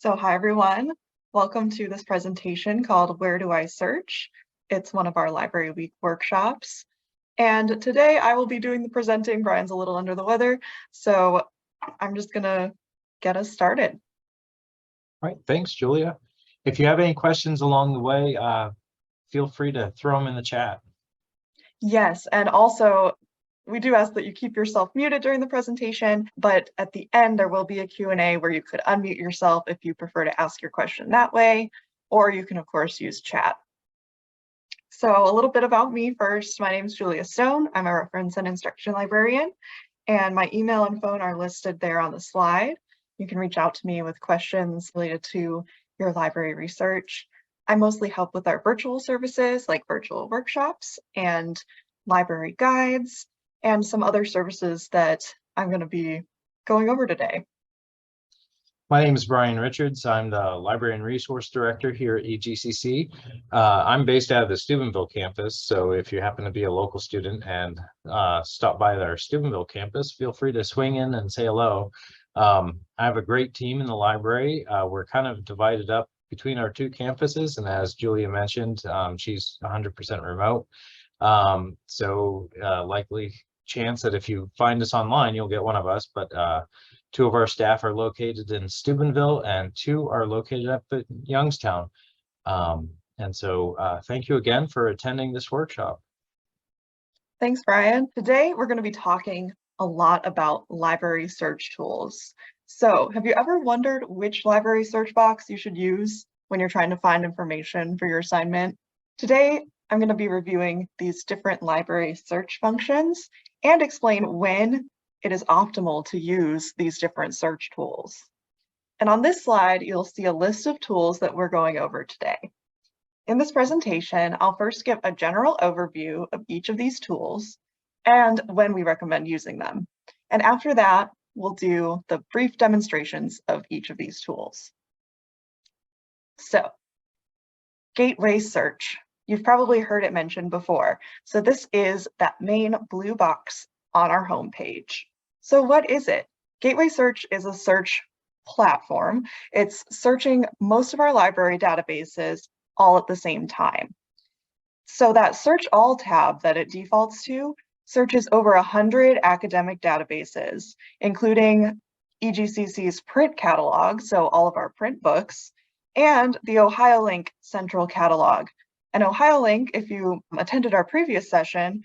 Hi everyone. Welcome to this presentation called Where Do I Search? It's one of our Library Week workshops. And today I will be doing the presenting. Brian's a little under the weather, so I'm just gonna get us started. All right, thanks, Julia. If you have any questions along the way, feel free to throw them in the chat. Yes, and also we do ask that you keep yourself muted during the presentation, but at the end there will be a Q&A where you could unmute yourself if you prefer to ask your question that way, or you can of course use chat. So a little bit about me first. My name is Julia Stone. I'm a reference and instruction librarian, and my email and phone are listed there on the slide. You can reach out to me with questions related to your library research. I mostly help with our virtual services like virtual workshops and library guides and some other services that I'm going to be going over today. My name is Brian Richards. I'm the Library and Resource Director here at EGCC. I'm based out of the Steubenville campus, so if you happen to be a local student and stop by our Steubenville campus, feel free to swing in and say hello. I have a great team in the library. We're kind of divided up between our two campuses, and as Julia mentioned, she's 100% remote. So likely chance that if you find us online, you'll get one of us, but two of our staff are located in Steubenville and two are located up at Youngstown. And so thank you again for attending this workshop. Thanks, Brian. Today, we're going to be talking a lot about library search tools. So have you ever wondered which library search box you should use when you're trying to find information for your assignment? Today, I'm going to be reviewing these different library search functions and explain when it is optimal to use these different search tools. And on this slide, you'll see a list of tools that we're going over today. In this presentation, I'll first give a general overview of each of these tools and when we recommend using them. And after that, we'll do the brief demonstrations of each of these tools. So, gateway search. You've probably heard it mentioned before. So this is that main blue box on our homepage. So what is it? Gateway search is a search platform. It's searching most of our library databases all at the same time. So that Search All tab that it defaults to searches over 100 academic databases, including EGCC's print catalog, so all of our print books, and the OhioLINK central catalog. And OhioLINK, if you attended our previous session,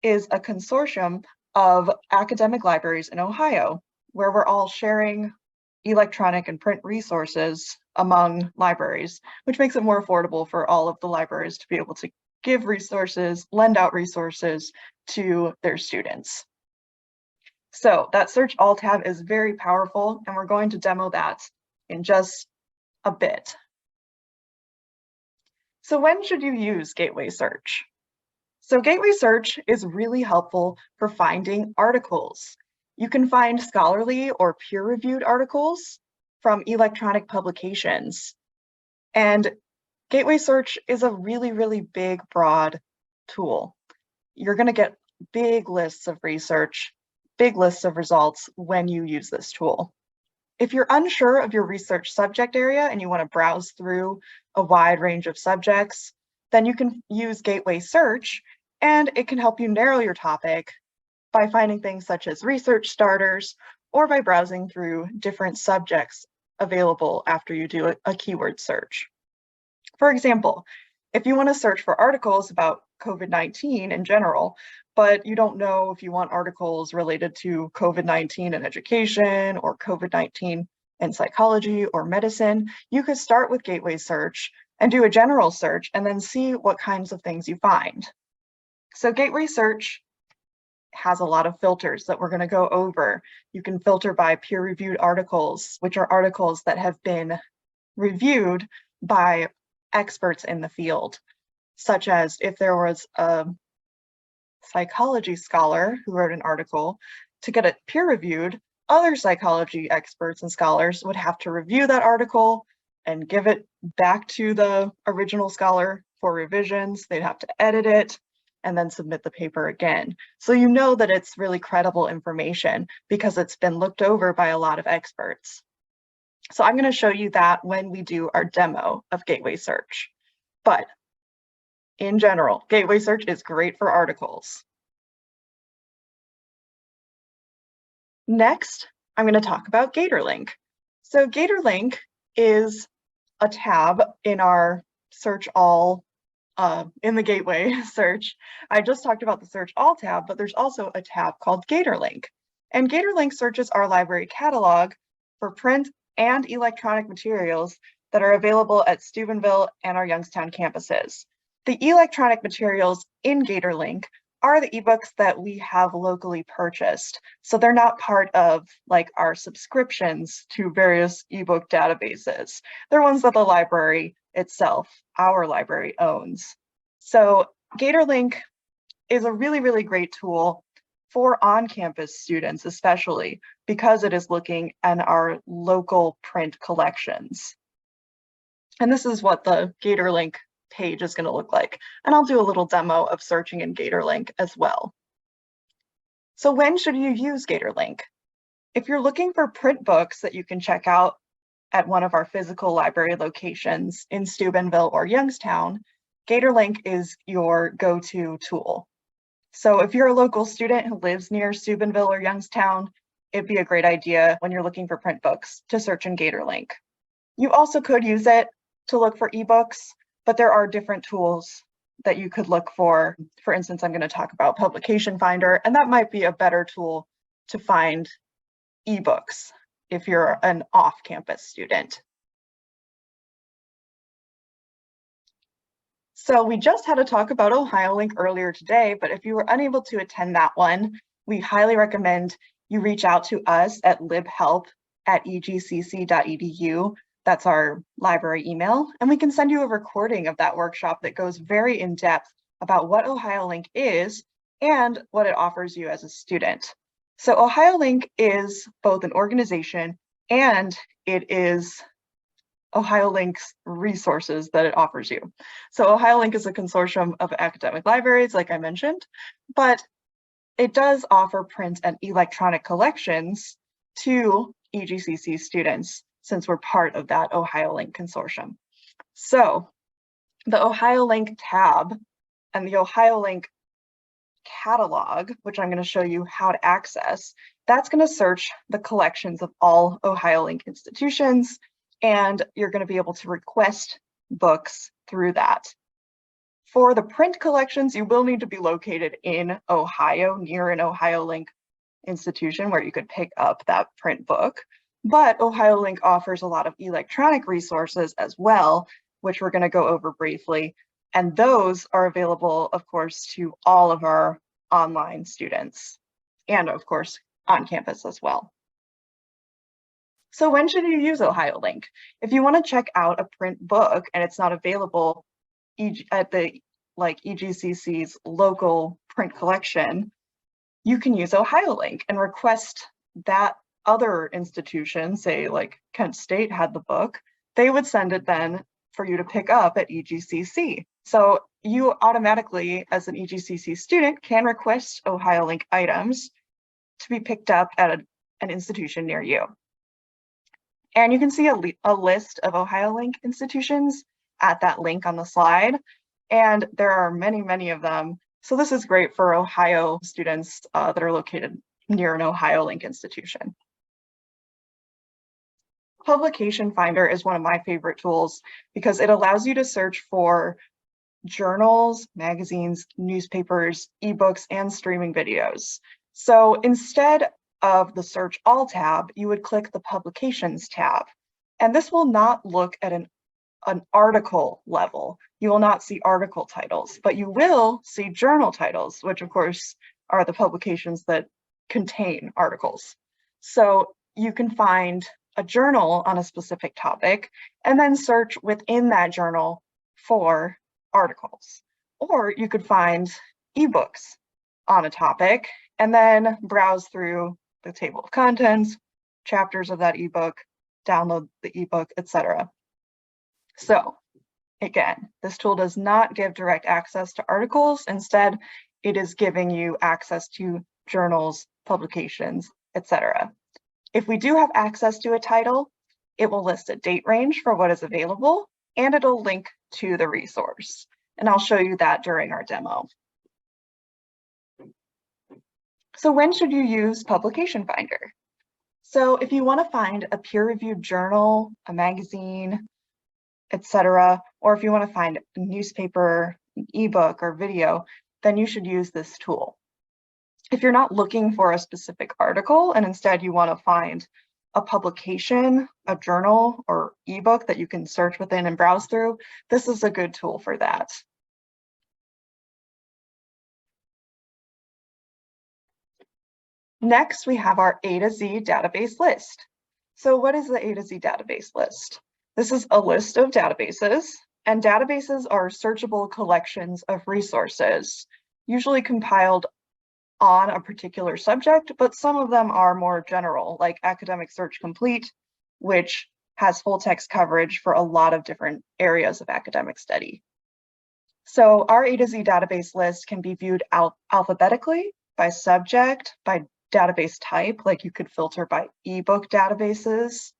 is a consortium of academic libraries in Ohio, where we're all sharing electronic and print resources among libraries, which makes it more affordable for all of the libraries to be able to give resources, lend out resources to their students. So that Search All tab is very powerful, and we're going to demo that in just a bit. So when should you use gateway search? So gateway search is really helpful for finding articles. You can find scholarly or peer-reviewed articles from electronic publications. And gateway search is a really, really big, broad tool. You're going to get big lists of research, big lists of results when you use this tool. If you're unsure of your research subject area and you want to browse through a wide range of subjects, then you can use gateway search, and it can help you narrow your topic by finding things such as research starters or by browsing through different subjects available after you do a keyword search. For example, if you want to search for articles about COVID-19 in general, but you don't know if you want articles related to COVID-19 in education or COVID-19 in psychology or medicine, you could start with gateway search and do a general search and then see what kinds of things you find. So gateway search has a lot of filters that we're going to go over. You can filter by peer-reviewed articles, which are articles that have been reviewed by experts in the field, such as if there was a psychology scholar who wrote an article, to get it peer-reviewed, other psychology experts and scholars would have to review that article and give it back to the original scholar for revisions. They'd have to edit it and then submit the paper again. So you know that it's really credible information because it's been looked over by a lot of experts. So I'm going to show you that when we do our demo of Gateway Search. But in general, Gateway Search is great for articles. Next, I'm going to talk about GatorLINK. So GatorLINK is a tab in our search all in the Gateway search. I just talked about the search all tab, but there's also a tab called GatorLINK. And GatorLINK searches our library catalog for print and electronic materials that are available at Steubenville and our Youngstown campuses. The electronic materials in GatorLINK are the ebooks that we have locally purchased. So they're not part of like our subscriptions to various ebook databases. They're ones that the library itself, our library, owns. So GatorLINK is a really, really great tool for on-campus students, especially because it is looking at our local print collections. And this is what the GatorLINK page is going to look like. And I'll do a little demo of searching in GatorLINK as well. So when should you use GatorLINK? If you're looking for print books that you can check out at one of our physical library locations in Steubenville or Youngstown, GatorLINK is your go-to tool. So if you're a local student who lives near Steubenville or Youngstown, it'd be a great idea when you're looking for print books to search in GatorLINK. You also could use it to look for ebooks, but there are different tools that you could look for. For instance, I'm going to talk about Publication Finder, and that might be a better tool to find ebooks if you're an off-campus student. So we just had a talk about OhioLINK earlier today, but if you were unable to attend that one, we highly recommend you reach out to us at libhelp@egcc.edu. That's our library email, and we can send you a recording of that workshop that goes very in depth about what OhioLINK is and what it offers you as a student. So OhioLINK is both an organization and it is OhioLINK's resources that it offers you. So OhioLINK is a consortium of academic libraries, like I mentioned, but it does offer print and electronic collections to EGCC students since we're part of that OhioLINK consortium. So the OhioLINK tab and the OhioLINK catalog, which I'm going to show you how to access, that's going to search the collections of all OhioLINK institutions, and you're going to be able to request books through that. For the print collections, you will need to be located in Ohio, near an OhioLINK institution where you could pick up that print book. But OhioLINK offers a lot of electronic resources as well, which we're going to go over briefly. And those are available, of course, to all of our online students and, of course, on campus as well. So when should you use OhioLINK? If you want to check out a print book and it's not available at the EGCC's local print collection, you can use OhioLINK and request that other institution, say like Kent State had the book, they would send it then for you to pick up at EGCC. So you automatically, as an EGCC student, can request OhioLINK items to be picked up at an institution near you. And you can see a list of OhioLINK institutions at that link on the slide. And there are many, many of them. So this is great for Ohio students that are located near an OhioLINK institution. Publication Finder is one of my favorite tools because it allows you to search for journals, magazines, newspapers, ebooks, and streaming videos. So instead of the Search All tab, you would click the Publications tab. And this will not look at an article level. You will not see article titles, but you will see journal titles, which of course are the publications that contain articles. So you can find a journal on a specific topic and then search within that journal for articles. Or you could find ebooks on a topic and then browse through the table of contents, chapters of that ebook, download the ebook, etc. So again, this tool does not give direct access to articles. Instead, it is giving you access to journals, publications, etc. If we do have access to a title, It will list a date range for what is available, and it'll link to the resource. And I'll show you that during our demo. So when should you use Publication Finder? So if you want to find a peer-reviewed journal, a magazine, etc., or if you want to find a newspaper, an ebook, or video, then you should use this tool. If you're not looking for a specific article and instead you want to find a publication, a journal, or ebook that you can search within and browse through, this is a good tool for that. Next, we have our A to Z database list. So what is the A to Z database list? This is a list of databases, and databases are searchable collections of resources, usually compiled on a particular subject, but some of them are more general, like Academic Search Complete, which has full text coverage for a lot of different areas of academic study. So our A to Z database list can be viewed alphabetically by subject, by database type, like you could filter by ebook databases,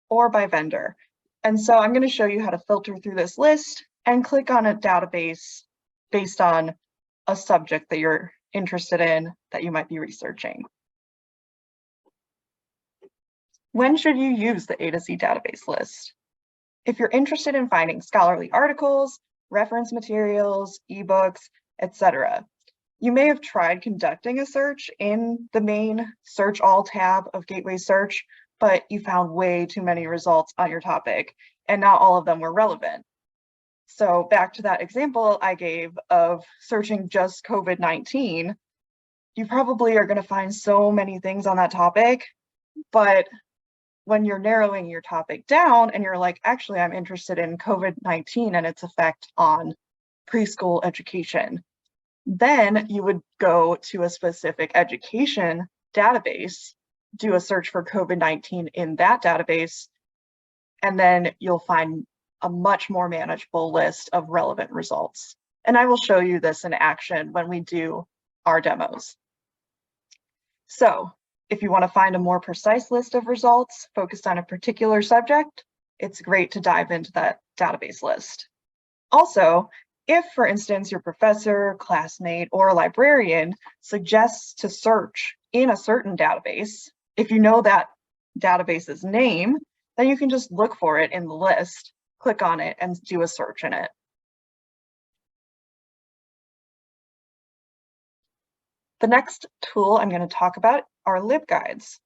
or by vendor. And so I'm going to show you how to filter through this list and click on a database based on a subject that you're interested in that you might be researching. When should you use the A to Z database list? If you're interested in finding scholarly articles, reference materials, ebooks, etc., you may have tried conducting a search in the main Search All tab of Gateway Search, but you found way too many results on your topic, and not all of them were relevant. So back to that example I gave of searching just COVID-19, you probably are going to find so many things on that topic, but when you're narrowing your topic down and you're like, actually, I'm interested in COVID-19 and its effect on preschool education, then you would go to a specific education database, do a search for COVID-19 in that database, and then you'll find a much more manageable list of relevant results. And I will show you this in action when we do our demos. So if you want to find a more precise list of results focused on a particular subject, it's great to dive into that database list. Also, if, for instance, your professor, classmate, or a librarian suggests to search in a certain database, if you know that database's name, then you can just look for it in the list, click on it, and do a search in it. The next tool I'm going to talk about are LibGuides.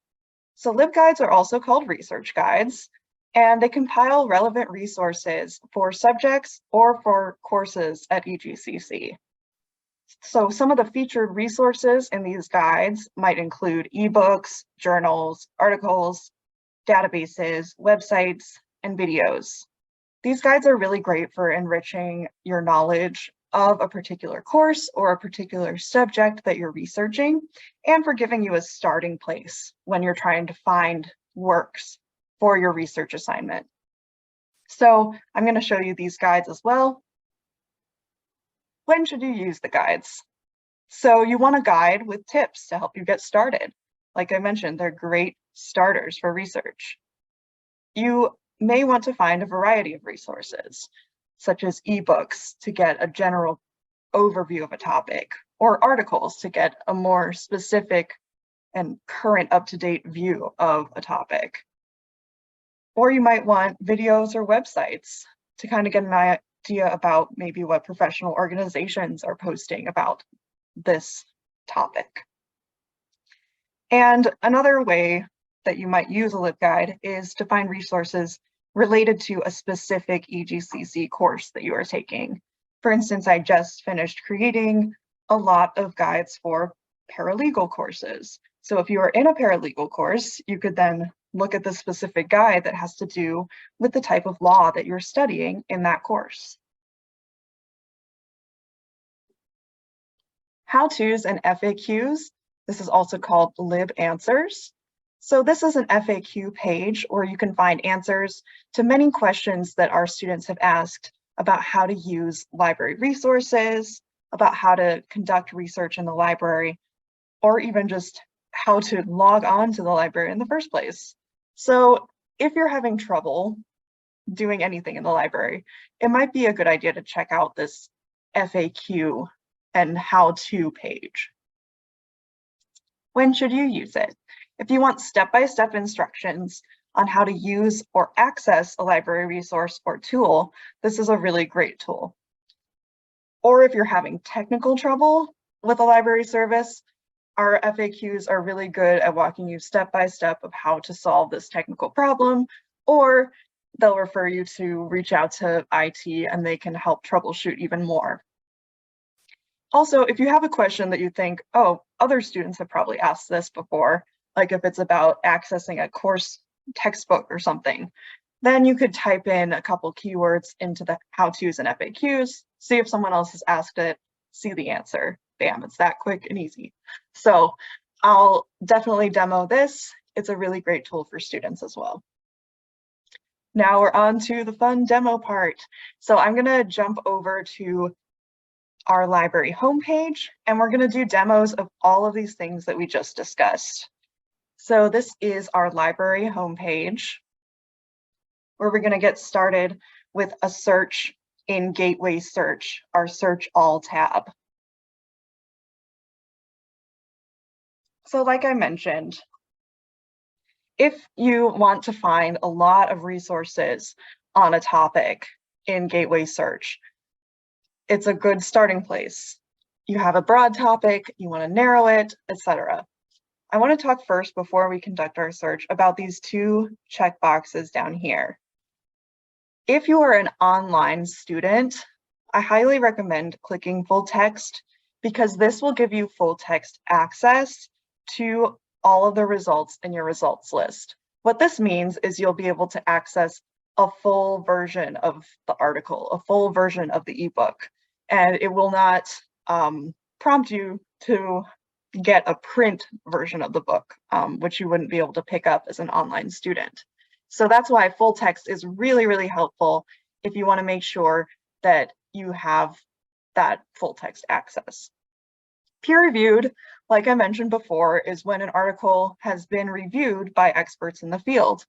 So LibGuides are also called research guides, and they compile relevant resources for subjects or for courses at EGCC. So some of the featured resources in these guides might include ebooks, journals, articles, databases, websites, and videos. These guides are really great for enriching your knowledge of a particular course or a particular subject that you're researching, and for giving you a starting place when you're trying to find works for your research assignment. So I'm going to show you these guides as well. When should you use the guides? So you want a guide with tips to help you get started. Like I mentioned, they're great starters for research. You may want to find a variety of resources, such as ebooks to get a general overview of a topic, or articles to get a more specific and current up-to-date view of a topic. Or you might want videos or websites to kind of get an idea about maybe what professional organizations are posting about this topic. And another way that you might use a LibGuide is to find resources related to a specific EGCC course that you are taking. For instance, I just finished creating a lot of guides for paralegal courses. So if you are in a paralegal course, you could then look at the specific guide that has to do with the type of law that you're studying in that course. How-tos and FAQs. This is also called LibAnswers. So this is an FAQ page where you can find answers to many questions that our students have asked about how to use library resources, about how to conduct research in the library, or even just how to log on to the library in the first place. So if you're having trouble doing anything in the library, it might be a good idea to check out this FAQ and how-to page. When should you use it? If you want step-by-step instructions on how to use or access a library resource or tool, this is a really great tool. Or if you're having technical trouble with a library service, our FAQs are really good at walking you step-by-step of how to solve this technical problem, or they'll refer you to reach out to IT and they can help troubleshoot even more. Also, if you have a question that you think, oh, other students have probably asked this before, like if it's about accessing a course textbook or something, then you could type in a couple keywords into the how-tos and FAQs, see if someone else has asked it, see the answer. Bam, it's that quick and easy. So I'll definitely demo this. It's a really great tool for students as well. Now we're on to the fun demo part. So I'm gonna jump over to our library homepage, and we're gonna do demos of all of these things that we just discussed. So this is our library homepage, where we're gonna get started with a search in Gateway Search, our Search All tab. So like I mentioned, if you want to find a lot of resources on a topic in Gateway Search, it's a good starting place. You have a broad topic, you want to narrow it, etc. I want to talk first, before we conduct our search, about these two checkboxes down here. If you are an online student, I highly recommend clicking full text, because this will give you full text access to all of the results in your results list. What this means is you'll be able to access a full version of the article, a full version of the ebook, and it will not prompt you to get a print version of the book, which you wouldn't be able to pick up as an online student. So that's why full text is really, really helpful if you want to make sure that you have that full text access. Peer-reviewed, like I mentioned before, is when an article has been reviewed by experts in the field.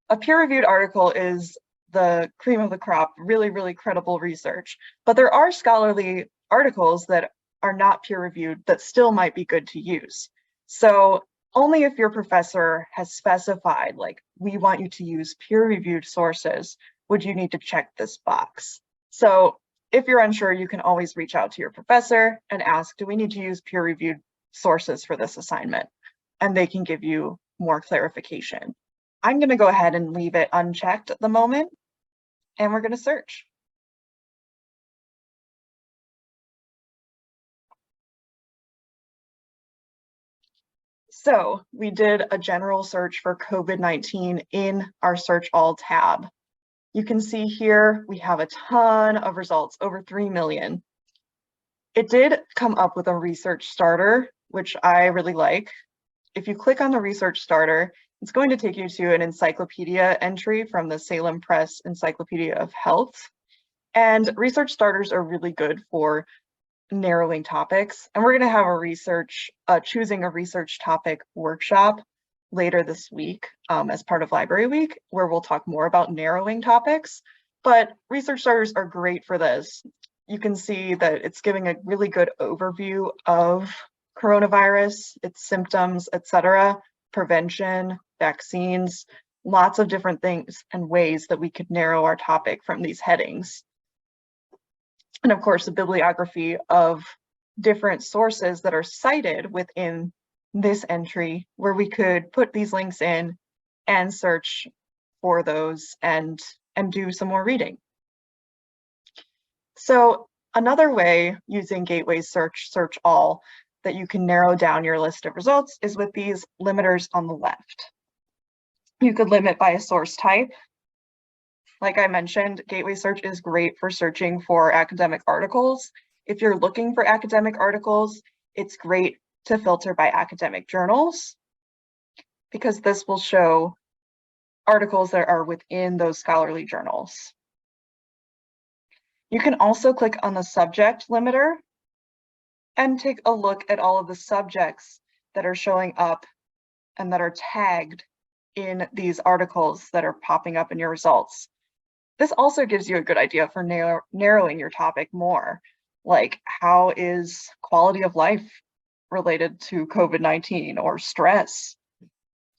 A peer-reviewed article is the cream of the crop, really, really credible research. But there are scholarly articles that are not peer-reviewed that still might be good to use. So only if your professor has specified, like, we want you to use peer-reviewed sources, would you need to check this box. So if you're unsure, you can always reach out to your professor and ask, do we need to use peer-reviewed sources for this assignment? And they can give you more clarification. I'm going to go ahead and leave it unchecked at the moment, and we're going to search. So we did a general search for COVID-19 in our Search All tab. You can see here we have a ton of results, over 3 million. It did come up with a research starter, which I really like. If you click on the research starter, it's going to take you to an encyclopedia entry from the Salem Press Encyclopedia of Health. And research starters are really good for narrowing topics. And we're going to have a choosing a research topic workshop later this week as part of Library Week, where we'll talk more about narrowing topics. But research starters are great for this. You can see that it's giving a really good overview of coronavirus, its symptoms, etc., prevention, vaccines, lots of different things and ways that we could narrow our topic from these headings. And of course, a bibliography of different sources that are cited within this entry, where we could put these links in and search for those and do some more reading. So another way using Gateway Search All that you can narrow down your list of results is with these limiters on the left. You could limit by a source type. Like I mentioned, Gateway Search is great for searching for academic articles. If you're looking for academic articles, it's great to filter by academic journals, because this will show articles that are within those scholarly journals. You can also click on the subject limiter and take a look at all of the subjects that are showing up and that are tagged in these articles that are popping up in your results. This also gives you a good idea for narrowing your topic more, like how is quality of life related to COVID-19 or stress,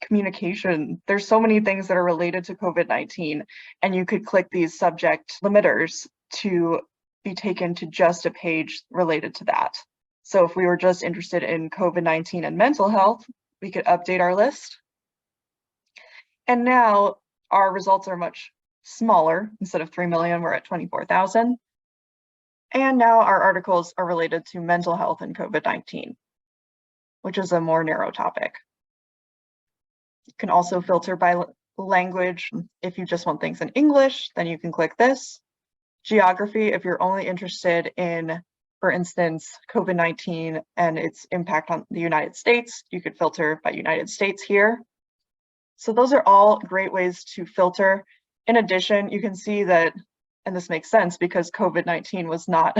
communication. There's so many things that are related to COVID-19, and you could click these subject limiters to be taken to just a page related to that. So if we were just interested in COVID-19 and mental health, we could update our list. And now our results are much smaller. Instead of 3 million, we're at 24,000. And now our articles are related to mental health and COVID-19, which is a more narrow topic. You can also filter by language. If you just want things in English, then you can click this. Geography, if you're only interested in, for instance, COVID-19 and its impact on the United States, you could filter by United States here. So those are all great ways to filter. In addition, you can see that, and this makes sense because COVID-19 was not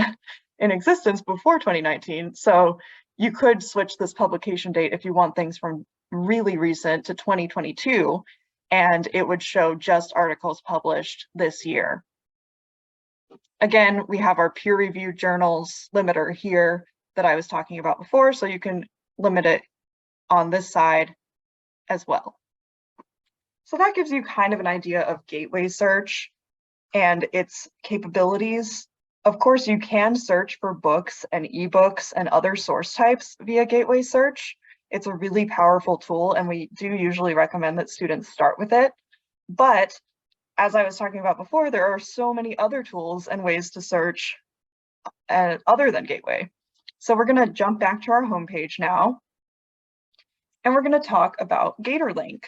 in existence before 2019. So you could switch this publication date if you want things from really recent to 2022, and it would show just articles published this year. Again, we have our peer-reviewed journals limiter here that I was talking about before, so you can limit it on this side as well. So that gives you kind of an idea of gateway search and its capabilities. Of course, you can search for books and ebooks and other source types via gateway search. It's a really powerful tool, and we do usually recommend that students start with it. But as I was talking about before, there are so many other tools and ways to search other than gateway. So we're going to jump back to our homepage now, and we're going to talk about GatorLINK.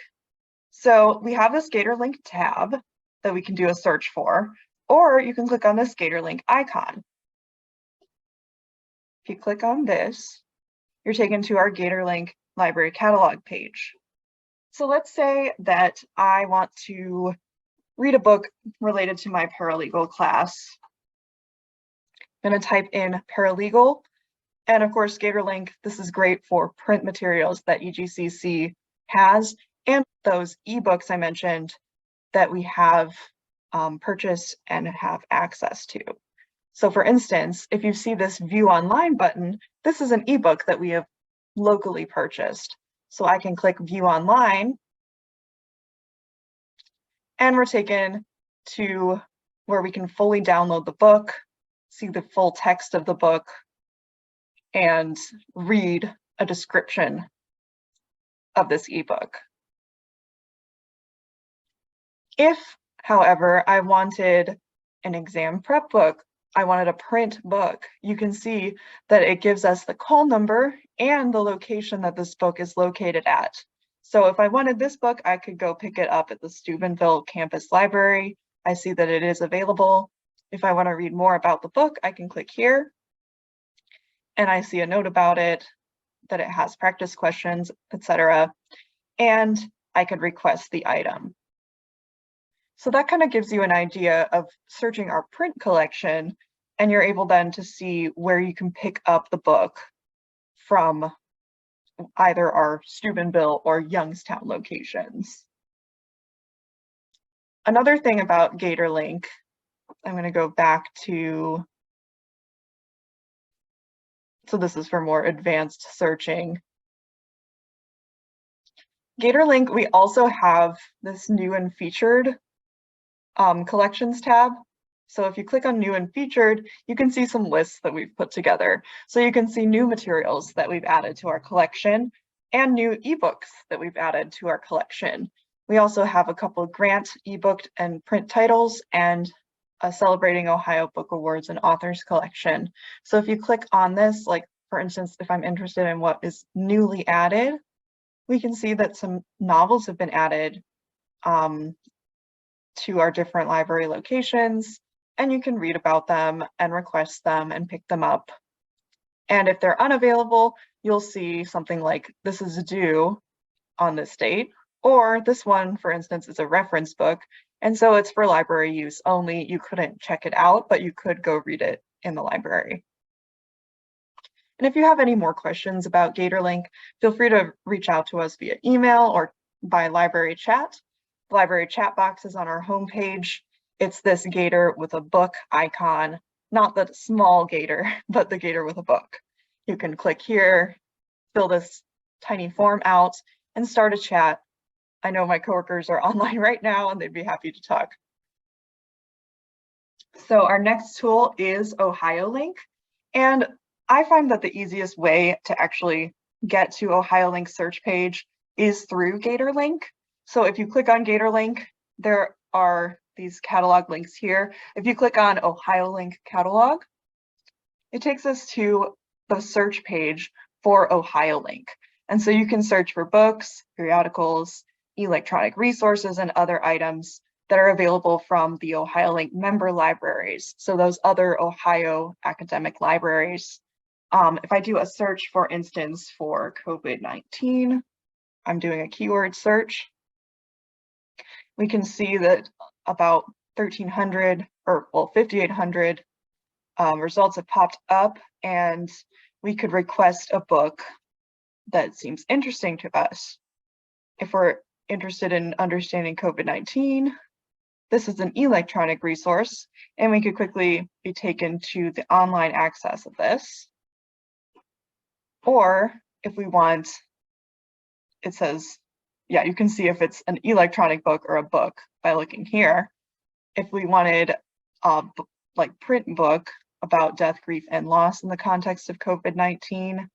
So we have this GatorLINK tab that we can do a search for, or you can click on this GatorLINK icon. If you click on this, you're taken to our GatorLINK library catalog page. So let's say that I want to read a book related to my paralegal class. I'm going to type in paralegal, and of course GatorLINK, this is great for print materials that EGCC has, and those ebooks I mentioned that we have purchased and have access to. So for instance, if you see this view online button, this is an ebook that we have locally purchased. So I can click view online, and we're taken to where we can fully download the book, see the full text of the book, and read a description of this ebook. If, however, I wanted an exam prep book, I wanted a print book, you can see that it gives us the call number and the location that this book is located at. So if I wanted this book, I could go pick it up at the Steubenville campus library. I see that it is available. If I want to read more about the book, I can click here, and I see a note about it, that it has practice questions, etc. And I could request the item. So that kind of gives you an idea of searching our print collection, and you're able then to see where you can pick up the book from either our Steubenville or Youngstown locations. Another thing about GatorLINK, I'm going to go back to, so this is for more advanced searching. GatorLINK, we also have this new and featured collections tab. So if you click on new and featured, you can see some lists that we've put together. So you can see new materials that we've added to our collection and new ebooks that we've added to our collection. We also have a couple of grant ebook and print titles and a Celebrating Ohio Book Awards and Authors collection. So if you click on this, like for instance, if I'm interested in what is newly added, we can see that some novels have been added to our different library locations, and you can read about them and request them and pick them up. And if they're unavailable, you'll see something like this is due on this date, or this one, for instance, is a reference book, and so it's for library use only. You couldn't check it out, but you could go read it in the library. And if you have any more questions about GatorLINK, feel free to reach out to us via email or by library chat. The library chat box is on our homepage. It's this gator with a book icon, not the small gator, but the gator with a book. You can click here, fill this tiny form out, and start a chat. I know my coworkers are online right now and they'd be happy to talk. So our next tool is OhioLINK. And I find that the easiest way to actually get to OhioLINK search page is through GatorLINK. So if you click on GatorLINK, there are these catalog links here. If you click on OhioLINK catalog, it takes us to the search page for OhioLINK. And so you can search for books, periodicals, electronic resources, and other items that are available from the OhioLINK member libraries. So those other Ohio academic libraries. If I do a search, for instance, for COVID-19, I'm doing a keyword search. We can see that about 1,300 or well, 5,800 results have popped up, and we could request a book that seems interesting to us. If we're interested in understanding COVID-19, this is an electronic resource, and we could quickly be taken to the online access of this. Or if we want, it says, yeah, you can see if it's an electronic book or a book by looking here. If we wanted a like print book about death, grief, and loss in the context of COVID-19,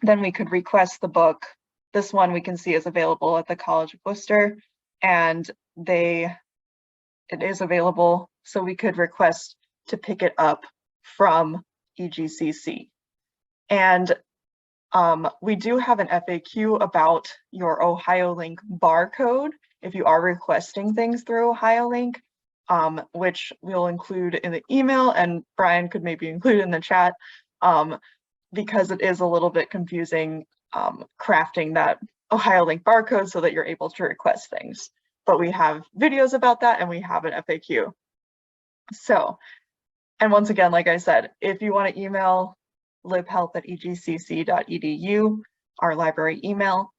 then we could request the book. This one we can see is available at the College of Worcester, and it is available, so we could request to pick it up from EGCC. And we do have an FAQ about your OhioLINK barcode if you are requesting things through OhioLINK, which we'll include in the email, and Brian could maybe include in the chat, because it is a little bit confusing crafting that OhioLINK barcode so that you're able to request things. But we have videos about that, and we have an FAQ. So, and once again, like I said, if you want to email libhelp@egcc.edu, our library email,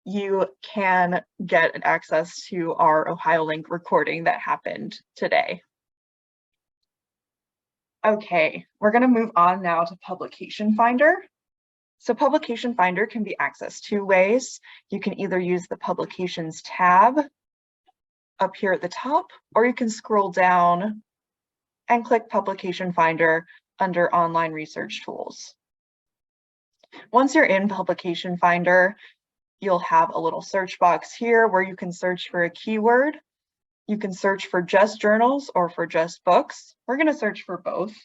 you can get access to our OhioLINK recording that happened today. Okay, we're going to move on now to Publication Finder. So Publication Finder can be accessed two ways. You can either use the Publications tab up here at the top, or you can scroll down and click Publication Finder under Online Research Tools. Once you're in Publication Finder, you'll have a little search box here where you can search for a keyword. You can search for just journals or for just books. We're going to search for both.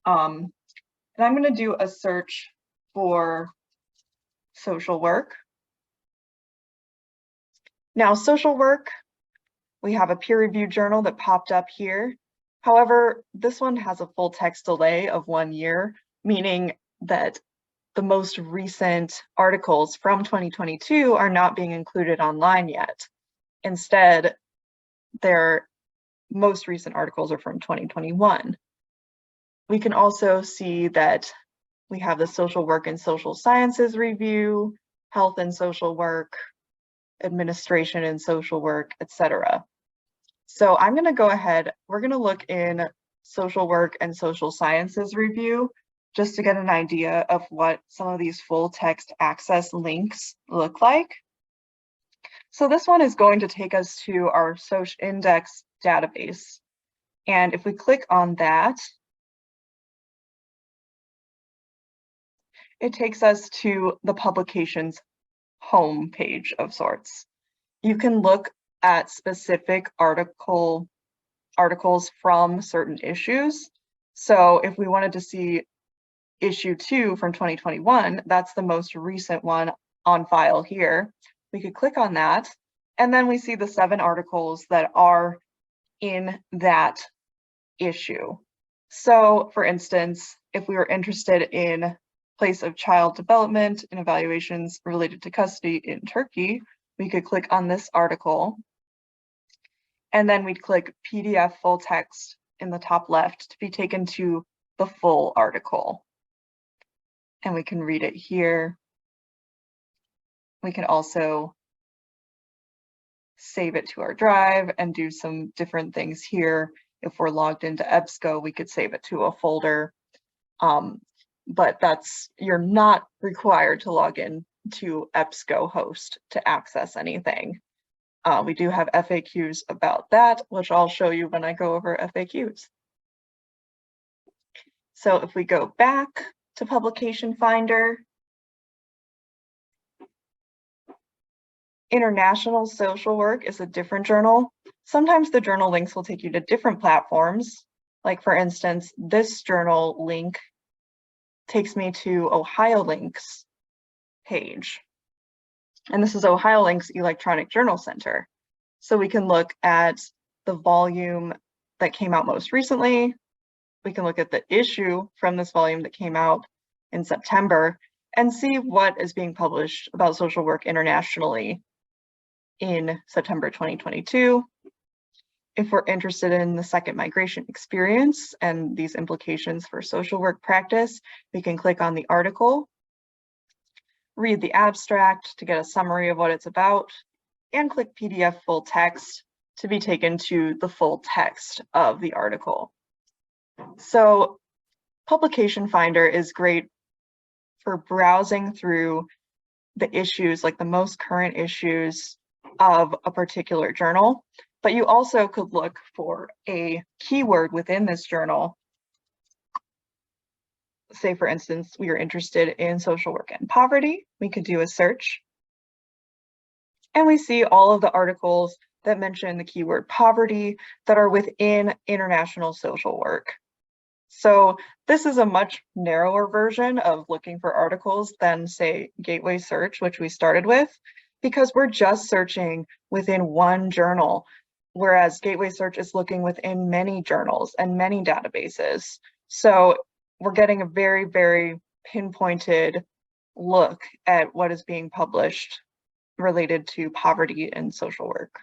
And I'm going to do a search for social work. Now, social work, we have a peer-reviewed journal that popped up here. However, this one has a full text delay of 1 year, meaning that the most recent articles from 2022 are not being included online yet. Instead, their most recent articles are from 2021. We can also see that we have the social work and social sciences review, health and social work, administration and social work, etc. So I'm going to go ahead, we're going to look in social work and social sciences review just to get an idea of what some of these full text access links look like. So this one is going to take us to our Soc Index database. And if we click on that, it takes us to the publications home page of sorts. You can look at specific articles from certain issues. So if we wanted to see issue 2 from 2021, that's the most recent one on file here. We could click on that, and then we see the 7 articles that are in that issue. So for instance, if we were interested in place of child development and evaluations related to custody in Turkey, we could click on this article, and then we'd click PDF full text in the top left to be taken to the full article. And we can read it here. We can also save it to our drive and do some different things here. If we're logged into EBSCO, we could save it to a folder. But you're not required to log in to EBSCO host to access anything. We do have FAQs about that, which I'll show you when I go over FAQs. So if we go back to Publication Finder, International Social Work is a different journal. Sometimes the journal links will take you to different platforms. Like for instance, this journal link takes me to OhioLINK's page. And this is OhioLINK's Electronic Journal Center. So we can look at the volume that came out most recently. We can look at the issue from this volume that came out in September and see what is being published about social work internationally in September 2022. If we're interested in the second migration experience and these implications for social work practice, we can click on the article, read the abstract to get a summary of what it's about, and click PDF full text to be taken to the full text of the article. So Publication Finder is great for browsing through the issues, like the most current issues of a particular journal, but you also could look for a keyword within this journal. Say, for instance, we are interested in social work and poverty. We could do a search. And we see all of the articles that mention the keyword poverty that are within international social work. So this is a much narrower version of looking for articles than, say, Gateway Search, which we started with, because we're just searching within one journal, whereas Gateway Search is looking within many journals and many databases. So we're getting a very, very pinpointed look at what is being published related to poverty and social work.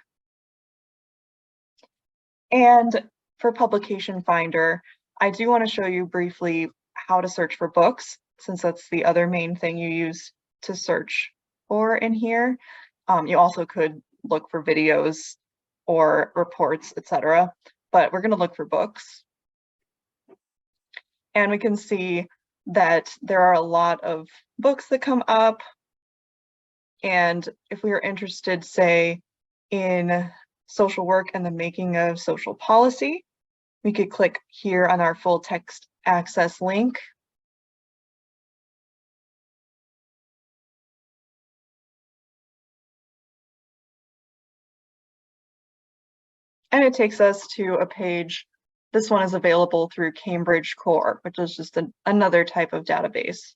And for Publication Finder, I do want to show you briefly how to search for books, since that's the other main thing you use to search for in here. You also could look for videos or reports, etc. But we're going to look for books. And we can see that there are a lot of books that come up. And if we are interested, say, in social work and the making of social policy, we could click here on our full text access link. And it takes us to a page. This one is available through Cambridge Core, which is just another type of database.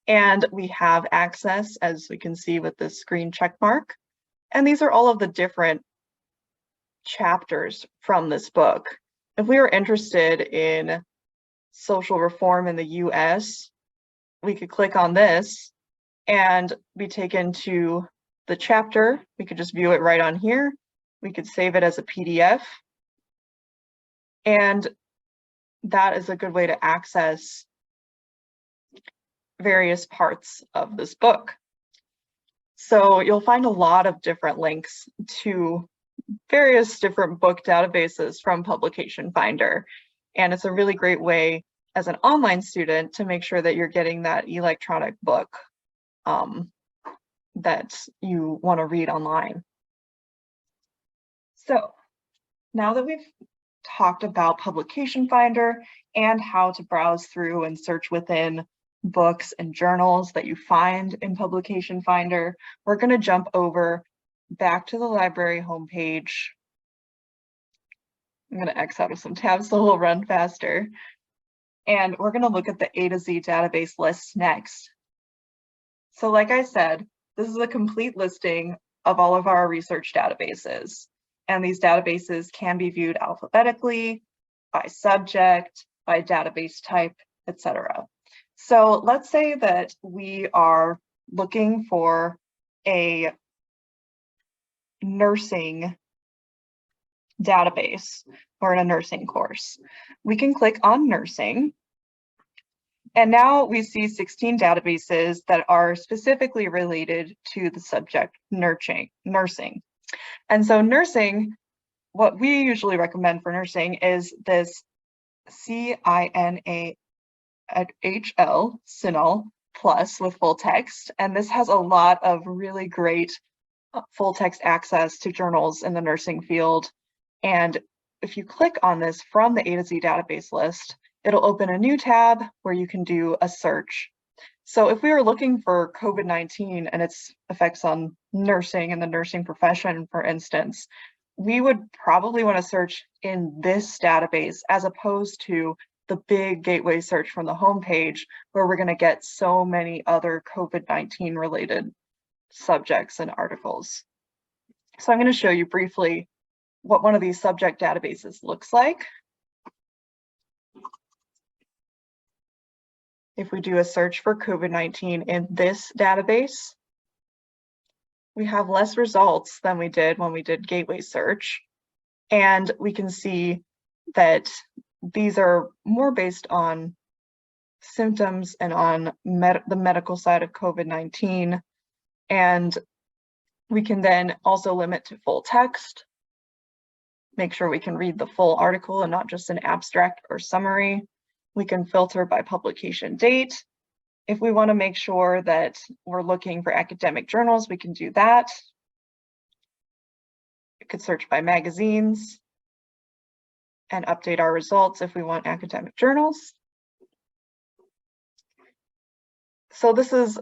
And we have access, as we can see with this green check mark. And these are all of the different chapters from this book. If we are interested in social reform in the US, we could click on this and be taken to the chapter. We could just view it right on here. We could save it as a PDF. And that is a good way to access various parts of this book. So you'll find a lot of different links to various different book databases from Publication Finder. And it's a really great way as an online student to make sure that you're getting that electronic book that you want to read online. So now that we've talked about Publication Finder and how to browse through and search within books and journals that you find in Publication Finder, we're going to jump over back to the library homepage. I'm going to X out of some tabs so we'll run faster. And we're going to look at the A to Z database lists next. So like I said, this is a complete listing of all of our research databases. And these databases can be viewed alphabetically, by subject, by database type, etc. So let's say that we are looking for a nursing database or in a nursing course. We can click on nursing. And now we see 16 databases that are specifically related to the subject nursing. And so nursing, what we usually recommend for nursing is this CINAHL, CINAHL Plus with full text. And this has a lot of really great full text access to journals in the nursing field. And if you click on this from the A to Z database list, it'll open a new tab where you can do a search. So if we were looking for COVID-19 and its effects on nursing and the nursing profession, for instance, we would probably want to search in this database as opposed to the big gateway search from the homepage, where we're going to get so many other COVID-19 related subjects and articles. So I'm going to show you briefly what one of these subject databases looks like. If we do a search for COVID-19 in this database, we have less results than we did when we did gateway search. And we can see that these are more based on symptoms and on the medical side of COVID-19. And we can then also limit to full text, make sure we can read the full article and not just an abstract or summary. We can filter by publication date. If we want to make sure that we're looking for academic journals, we can do that. We could search by magazines and update our results if we want academic journals. So this is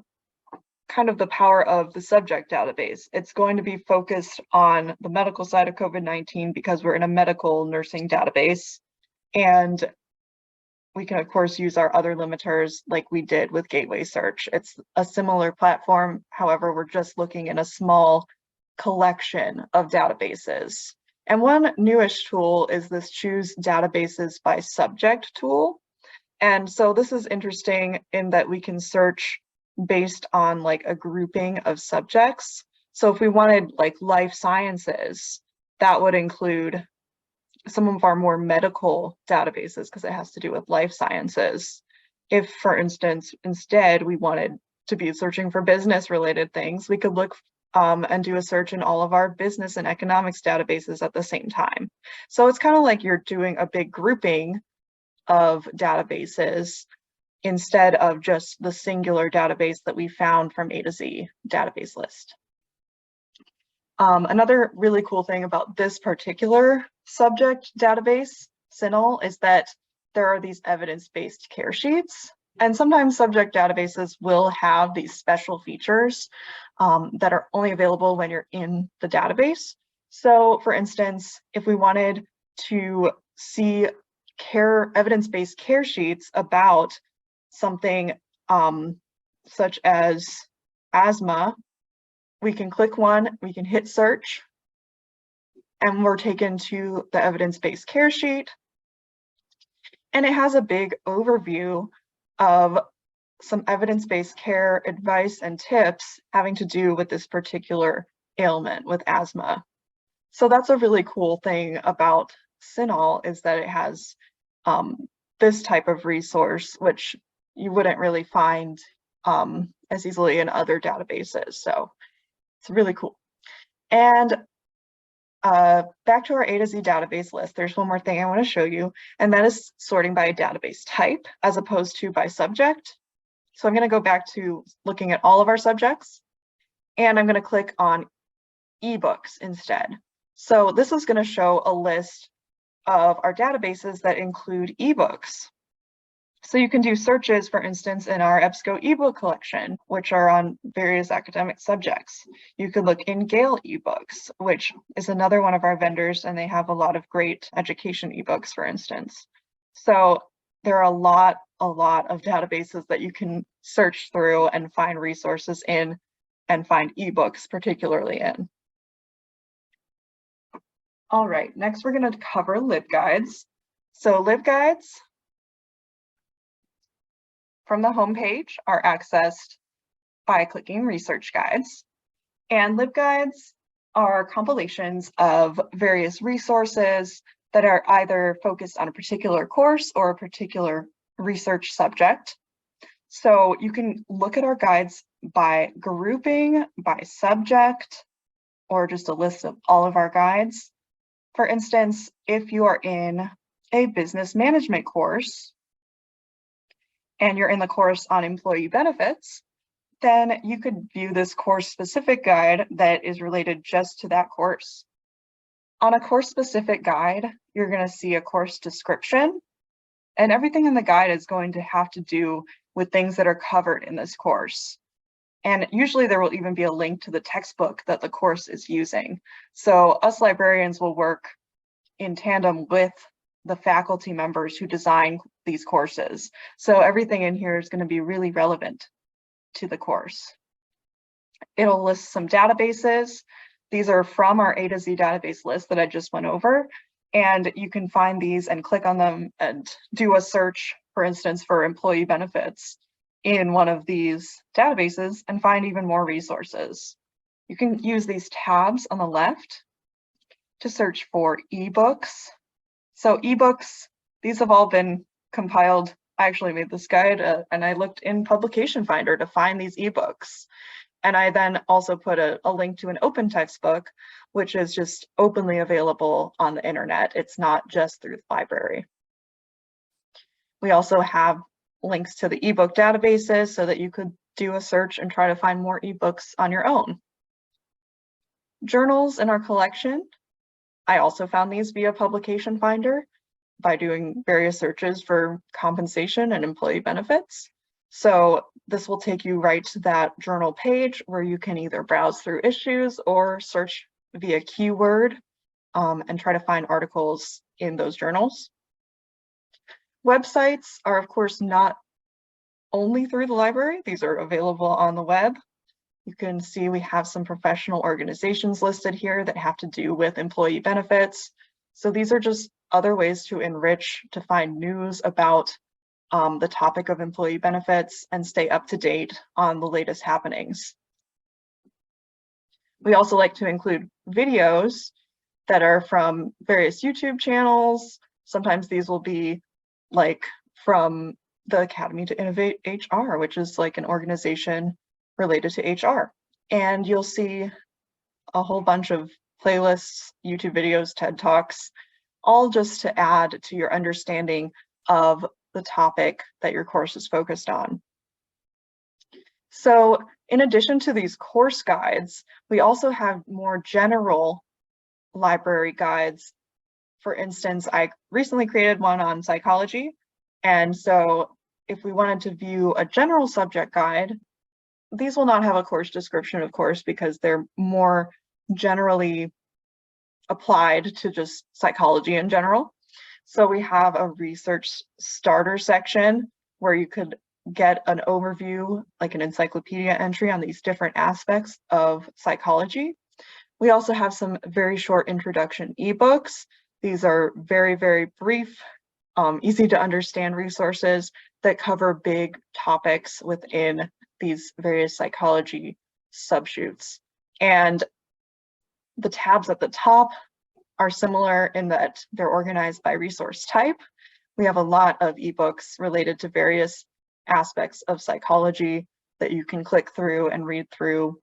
kind of the power of the subject database. It's going to be focused on the medical side of COVID-19 because we're in a medical nursing database. And we can, of course, use our other limiters like we did with Gateway Search. It's a similar platform. However, we're just looking in a small collection of databases. And one newish tool is this Choose Databases by Subject tool. And so this is interesting in that we can search based on like a grouping of subjects. So if we wanted like life sciences, that would include some of our more medical databases because it has to do with life sciences. If, for instance, instead we wanted to be searching for business related things, we could look and do a search in all of our business and economics databases at the same time. So it's kind of like you're doing a big grouping of databases instead of just the singular database that we found from A to Z database list. Another really cool thing about this particular subject database, CINAHL, is that there are these evidence-based care sheets. And sometimes subject databases will have these special features that are only available when you're in the database. So for instance, if we wanted to see evidence-based care sheets about something such as asthma, we can click one, we can hit search, and we're taken to the evidence-based care sheet. And it has a big overview of some evidence-based care advice and tips having to do with this particular ailment with asthma. So that's a really cool thing about CINAHL, is that it has this type of resource, which you wouldn't really find as easily in other databases. So it's really cool. And back to our A to Z database list, there's one more thing I want to show you, and that is sorting by database type as opposed to by subject. So I'm going to go back to looking at all of our subjects, and I'm going to click on ebooks instead. So this is going to show a list of our databases that include ebooks. So you can do searches, for instance, in our EBSCO ebook collection, which are on various academic subjects. You could look in Gale ebooks, which is another one of our vendors, and they have a lot of great education ebooks, for instance. So there are a lot of databases that you can search through and find resources in and find ebooks particularly in. All right, next we're going to cover LibGuides. So LibGuides from the homepage are accessed by clicking Research Guides. And LibGuides are compilations of various resources that are either focused on a particular course or a particular research subject. So you can look at our guides by grouping, by subject, or just a list of all of our guides. For instance, if you are in a business management course and you're in the course on employee benefits, then you could view this course-specific guide that is related just to that course. On a course-specific guide, you're going to see a course description, and everything in the guide is going to have to do with things that are covered in this course. And usually there will even be a link to the textbook that the course is using. So us librarians will work in tandem with the faculty members who design these courses. So everything in here is going to be really relevant to the course. It'll list some databases. These are from our A to Z database list that I just went over, and you can find these and click on them and do a search, for instance, for employee benefits in one of these databases and find even more resources. You can use these tabs on the left to search for ebooks. So ebooks, these have all been compiled. I actually made this guide and I looked in Publication Finder to find these ebooks. And I then also put a link to an open textbook, which is just openly available on the internet. It's not just through the library. We also have links to the ebook databases so that you could do a search and try to find more ebooks on your own. Journals in our collection, I also found these via Publication Finder by doing various searches for compensation and employee benefits. So this will take you right to that journal page where you can either browse through issues or search via keyword and try to find articles in those journals. Websites are, of course, not only through the library. These are available on the web. You can see we have some professional organizations listed here that have to do with employee benefits. So these are just other ways to enrich, to find news about the topic of employee benefits and stay up to date on the latest happenings. We also like to include videos that are from various YouTube channels. Sometimes these will be like from the Academy to Innovate HR, which is like an organization related to HR. And you'll see a whole bunch of playlists, YouTube videos, TED Talks, all just to add to your understanding of the topic that your course is focused on. So in addition to these course guides, we also have more general library guides. For instance, I recently created one on psychology. And so if we wanted to view a general subject guide, these will not have a course description, of course, because they're more generally applied to just psychology in general. So we have a research starter section where you could get an overview, like an encyclopedia entry on these different aspects of psychology. We also have some very short introduction ebooks. These are very, very brief, easy to understand resources that cover big topics within these various psychology subshoots. And the tabs at the top are similar in that they're organized by resource type. We have a lot of ebooks related to various aspects of psychology that you can click through and read through.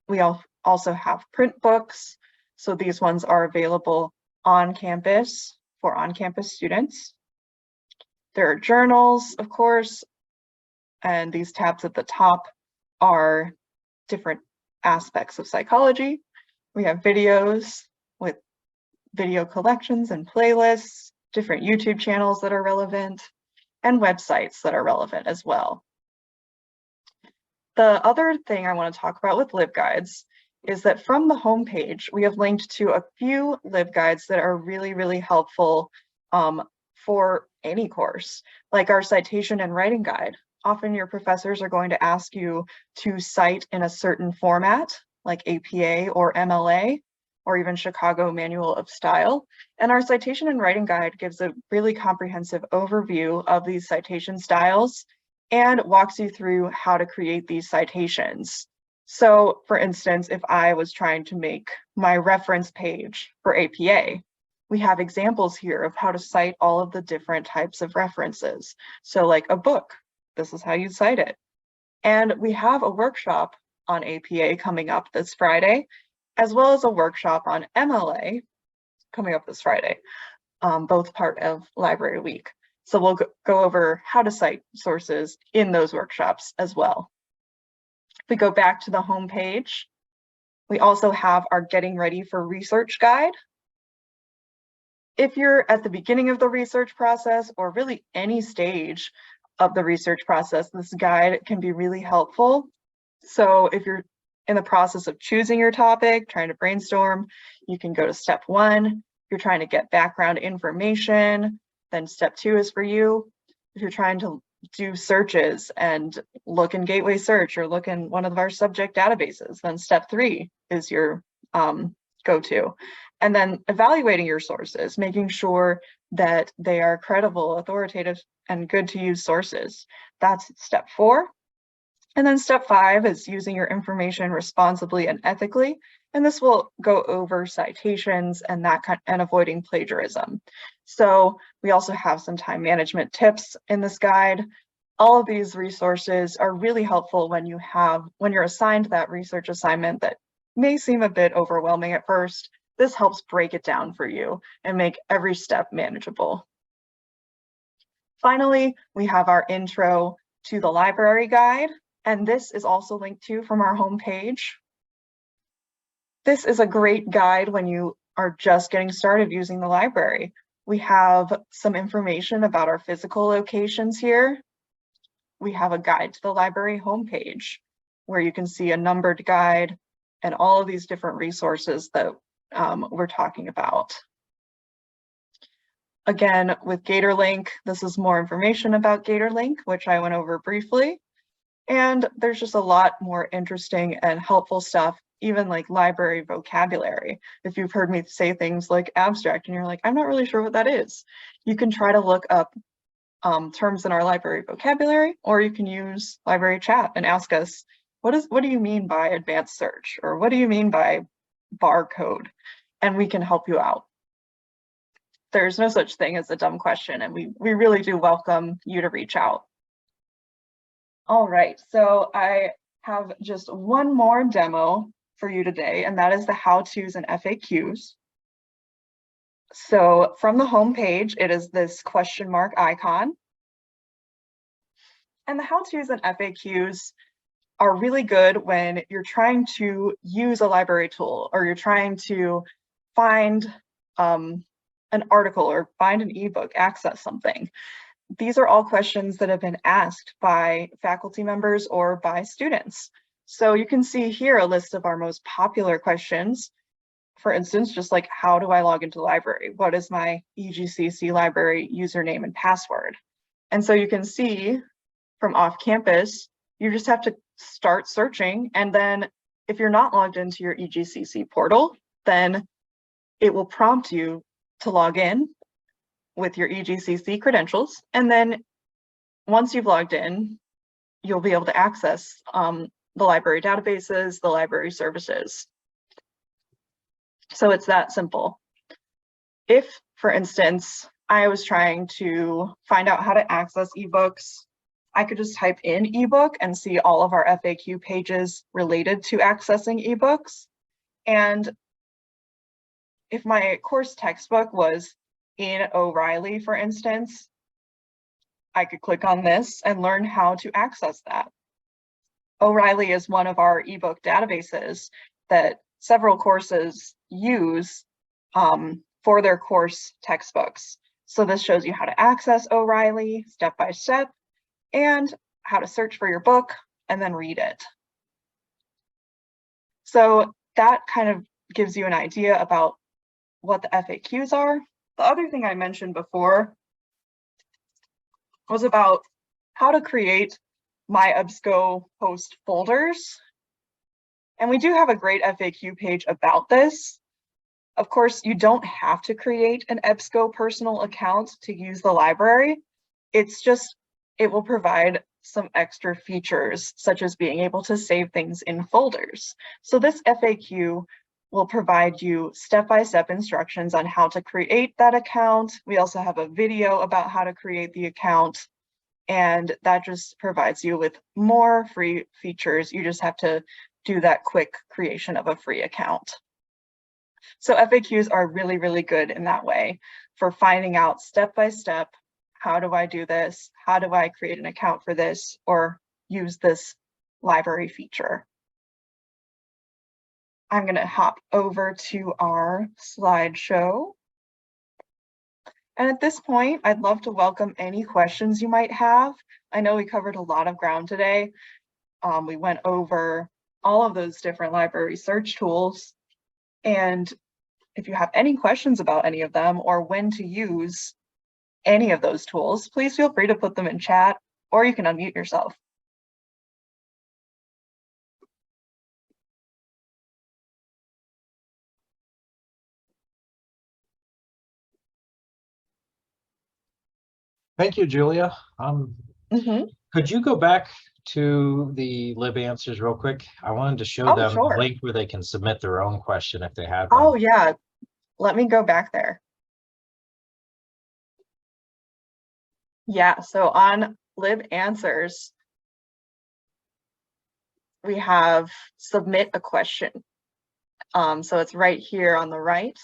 We also have print books. So these ones are available on campus for on-campus students. There are journals, of course, and these tabs at the top are different aspects of psychology. We have videos with video collections and playlists, different YouTube channels that are relevant, and websites that are relevant as well. The other thing I want to talk about with LibGuides is that from the homepage, we have linked to a few LibGuides that are really, really helpful for any course, like our citation and writing guide. Often your professors are going to ask you to cite in a certain format, like APA or MLA, or even Chicago Manual of Style. And our citation and writing guide gives a really comprehensive overview of these citation styles and walks you through how to create these citations. So for instance, if I was trying to make my reference page for APA, we have examples here of how to cite all of the different types of references. So like a book, this is how you cite it. And we have a workshop on APA coming up this Friday. as well as a workshop on MLA coming up this Friday, both part of Library Week. So we'll go over how to cite sources in those workshops as well. If we go back to the home page, we also have our Getting Ready for Research guide. If you're at the beginning of the research process or really any stage of the research process, this guide can be really helpful. So if you're in the process of choosing your topic, trying to brainstorm, you can go to step 1. If you're trying to get background information, then step 2 is for you. If you're trying to do searches and look in Gateway Search or look in one of our subject databases, then step 3 is your go-to. And then evaluating your sources, making sure that they are credible, authoritative, and good to use sources. That's step 4. And then step 5 is using your information responsibly and ethically. And this will go over citations and and avoiding plagiarism. So we also have some time management tips in this guide. All of these resources are really helpful when you're assigned that research assignment that may seem a bit overwhelming at first. This helps break it down for you and make every step manageable. Finally, we have our intro to the library guide, and this is also linked to from our homepage. This is a great guide when you are just getting started using the library. We have some information about our physical locations here. We have a guide to the library homepage where you can see a numbered guide and all of these different resources that we're talking about. Again, with GatorLINK, this is more information about GatorLINK, which I went over briefly. And there's just a lot more interesting and helpful stuff, even like library vocabulary. If you've heard me say things like abstract and you're like, I'm not really sure what that is, you can try to look up terms in our library vocabulary, or you can use library chat and ask us, what do you mean by advanced search? Or what do you mean by barcode? And we can help you out. There's no such thing as a dumb question, and we really do welcome you to reach out. All right, so I have just one more demo for you today, and that is the how-tos and FAQs. So from the home page, it is this question mark icon. And the how-tos and FAQs are really good when you're trying to use a library tool, or you're trying to find an article or find an ebook, access something. These are all questions that have been asked by faculty members or by students. So you can see here a list of our most popular questions. For instance, just like, how do I log into the library? What is my EGCC library username and password? And so you can see from off campus, you just have to start searching. And then if you're not logged into your EGCC portal, then it will prompt you to log in with your EGCC credentials. And then once you've logged in, you'll be able to access the library databases, the library services. So it's that simple. If, for instance, I was trying to find out how to access ebooks, I could just type in ebook and see all of our FAQ pages related to accessing ebooks. And if my course textbook was in O'Reilly, for instance, I could click on this and learn how to access that. O'Reilly is one of our ebook databases that several courses use for their course textbooks. So this shows you how to access O'Reilly step by step and how to search for your book and then read it. So that kind of gives you an idea about what the FAQs are. The other thing I mentioned before was about how to create my EBSCO host folders. And we do have a great FAQ page about this. Of course, you don't have to create an EBSCO personal account to use the library. It's just, it will provide some extra features, such as being able to save things in folders. So this FAQ will provide you step-by-step instructions on how to create that account. We also have a video about how to create the account, and that just provides you with more free features. You just have to do that quick creation of a free account. So FAQs are really, really good in that way for finding out step by step, how do I do this? How do I create an account for this or use this library feature? I'm going to hop over to our slideshow. And at this point, I'd love to welcome any questions you might have. I know we covered a lot of ground today. We went over all of those different library search tools. And if you have any questions about any of them or when to use any of those tools, please feel free to put them in chat or you can unmute yourself. Thank you, Julia. Could you go back to the LibAnswers real quick? I wanted to show them Sure. a link where they can submit their own question if they had one. Oh, yeah. Let me go back there. Yeah, so on LibAnswers, we have submit a question. So it's right here on the right.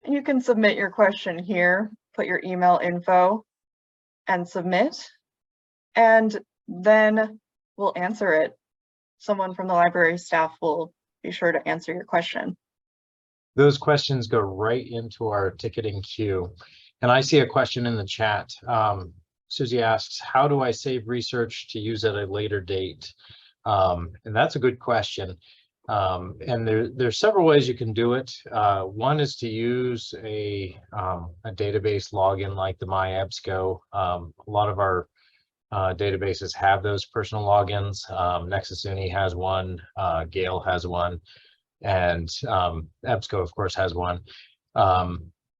And you can submit your question here, put your email info and submit, and then we'll answer it. Someone from the library staff will be sure to answer your question. Those questions go right into our ticketing queue. And I see a question in the chat. Susie asks, how do I save research to use at a later date? And that's a good question. And there's several ways you can do it. One is to use a database login like the MyEBSCO. A lot of our databases have those personal logins. Nexus Uni has one, Gale has one, and EBSCO, of course, has one.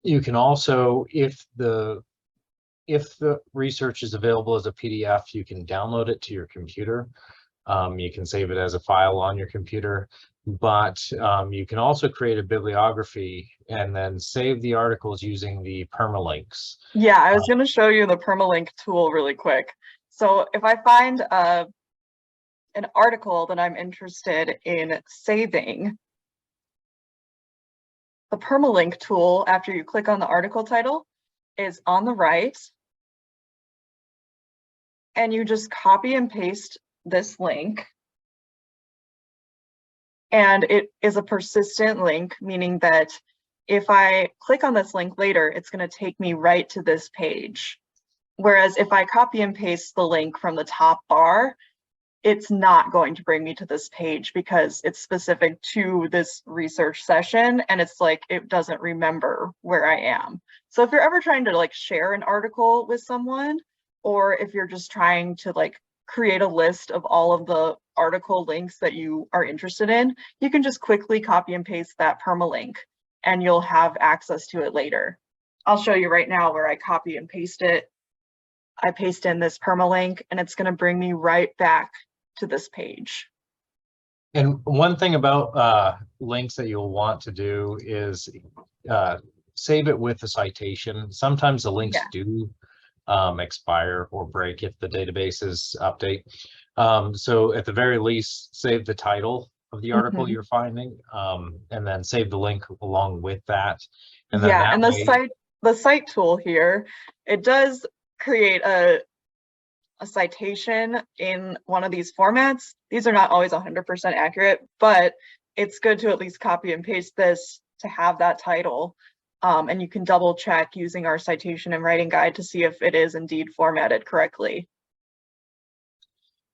You can also, if the research is available as a PDF, you can download it to your computer. You can save it as a file on your computer, but you can also create a bibliography and then save the articles using the permalinks. Yeah, I was going to show you the permalink tool really quick. So if I find an article that I'm interested in saving, the permalink tool, after you click on the article title, is on the right. And you just copy and paste this link. And it is a persistent link, meaning that if I click on this link later, it's going to take me right to this page. Whereas if I copy and paste the link from the top bar, it's not going to bring me to this page because it's specific to this research session and it's like it doesn't remember where I am. So if you're ever trying to like share an article with someone, or if you're just trying to like create a list of all of the article links that you are interested in, you can just quickly copy and paste that permalink and you'll have access to it later. I'll show you right now where I copy and paste it. I paste in this permalink and it's going to bring me right back to this page. And one thing about links that you'll want to do is save it with a citation. Sometimes the links do expire or break if the databases update. So at the very least, save the title of the article you're finding, and then save the link along with that. And then and the cite tool here, it does create a citation in one of these formats. These are not always 100% accurate, but it's good to at least copy and paste this to have that title. And you can double check using our citation and writing guide to see if it is indeed formatted correctly.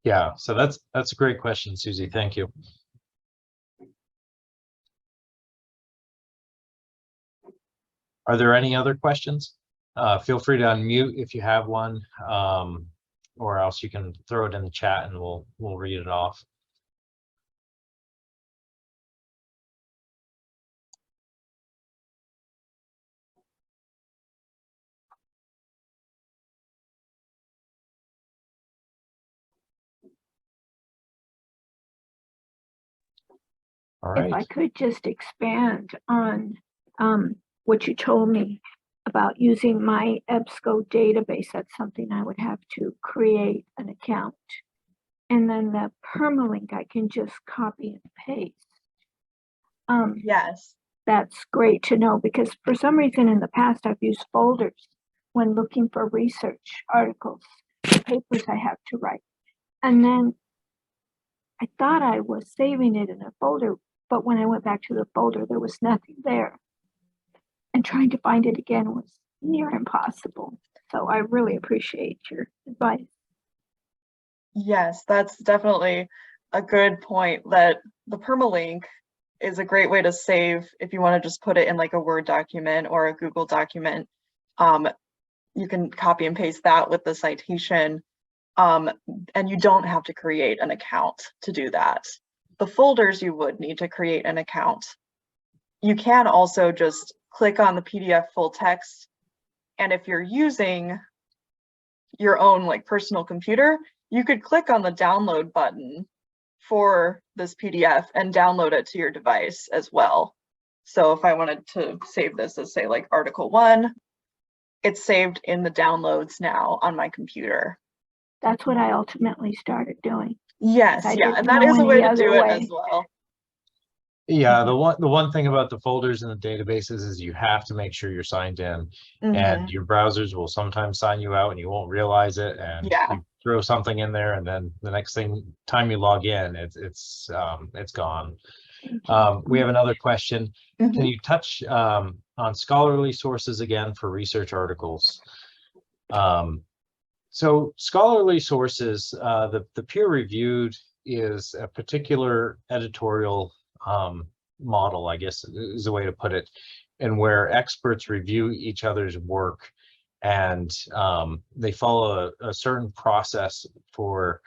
Yeah, so that's a great question, Susie. Thank you. Are there any other questions? Feel free to unmute if you have one, or else you can throw it in the chat and we'll read it off. All right. If I could just expand on what you told me about using my EBSCO database, that's something I would have to create an account. And then the permalink, I can just copy and paste. Yes. That's great to know, because for some reason in the past I've used folders when looking for research articles, the papers I have to write. And then I thought I was saving it in a folder, but when I went back to the folder, there was nothing there. And trying to find it again was near impossible. So I really appreciate your advice. Yes, that's definitely a good point, that the permalink is a great way to save if you want to just put it in like a Word document or a Google document. You can copy and paste that with the citation, and you don't have to create an account to do that. The folders, you would need to create an account. You can also just click on the PDF full text, and if you're using your own like personal computer, you could click on the download button for this PDF and download it to your device as well. So if I wanted to save this as, say, like Article 1, it's saved in the downloads now on my computer. That's what I ultimately started doing. Yes, I yeah, didn't and that know is a any way to other do it way. as well. Yeah, the one thing about the folders and the databases is you have to make sure you're signed in, and your browsers will sometimes sign you out and you won't realize it, and Yeah. you throw something in there, and then the next time you log in, it's gone. We have another question. Can you touch on scholarly sources again for research articles? So scholarly sources, the peer-reviewed is a particular editorial model, I guess is a way to put it, and where experts review each other's work, and they follow a certain process for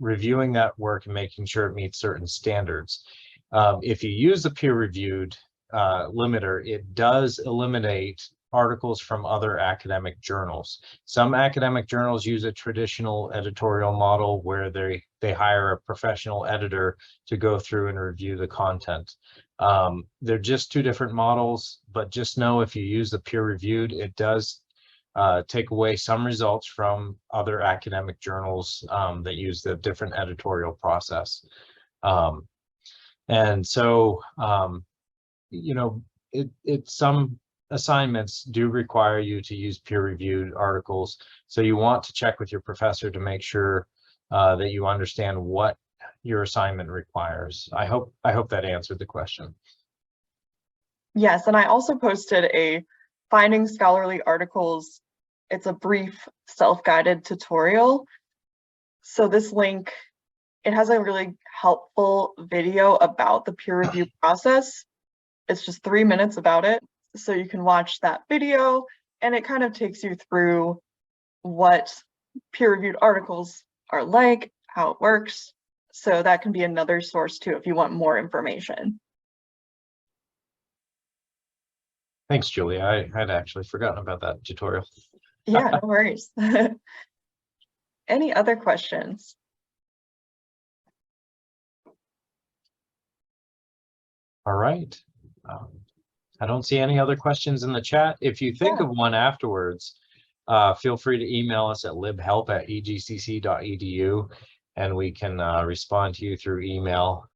reviewing that work and making sure it meets certain standards. If you use the peer-reviewed limiter, it does eliminate articles from other academic journals. Some academic journals use a traditional editorial model where they hire a professional editor to go through and review the content. They're just two different models, but just know if you use the peer-reviewed, it does take away some results from other academic journals that use the different editorial process. And so, some assignments do require you to use peer-reviewed articles. So you want to check with your professor to make sure that you understand what your assignment requires. I hope that answered the question. Yes, and I also posted a Finding Scholarly Articles. It's a brief self-guided tutorial. So this link, it has a really helpful video about the peer review process. It's just 3 minutes about it. So you can watch that video, and it kind of takes you through what peer-reviewed articles are like, how it works. So that can be another source too if you want more information. Thanks, Julia. I had actually forgotten about that tutorial. Yeah, no worries. Any other questions? All right. I don't see any other questions in the chat. If you think of one afterwards, feel free to email us at libhelp@egcc.edu, and we can respond to you through email.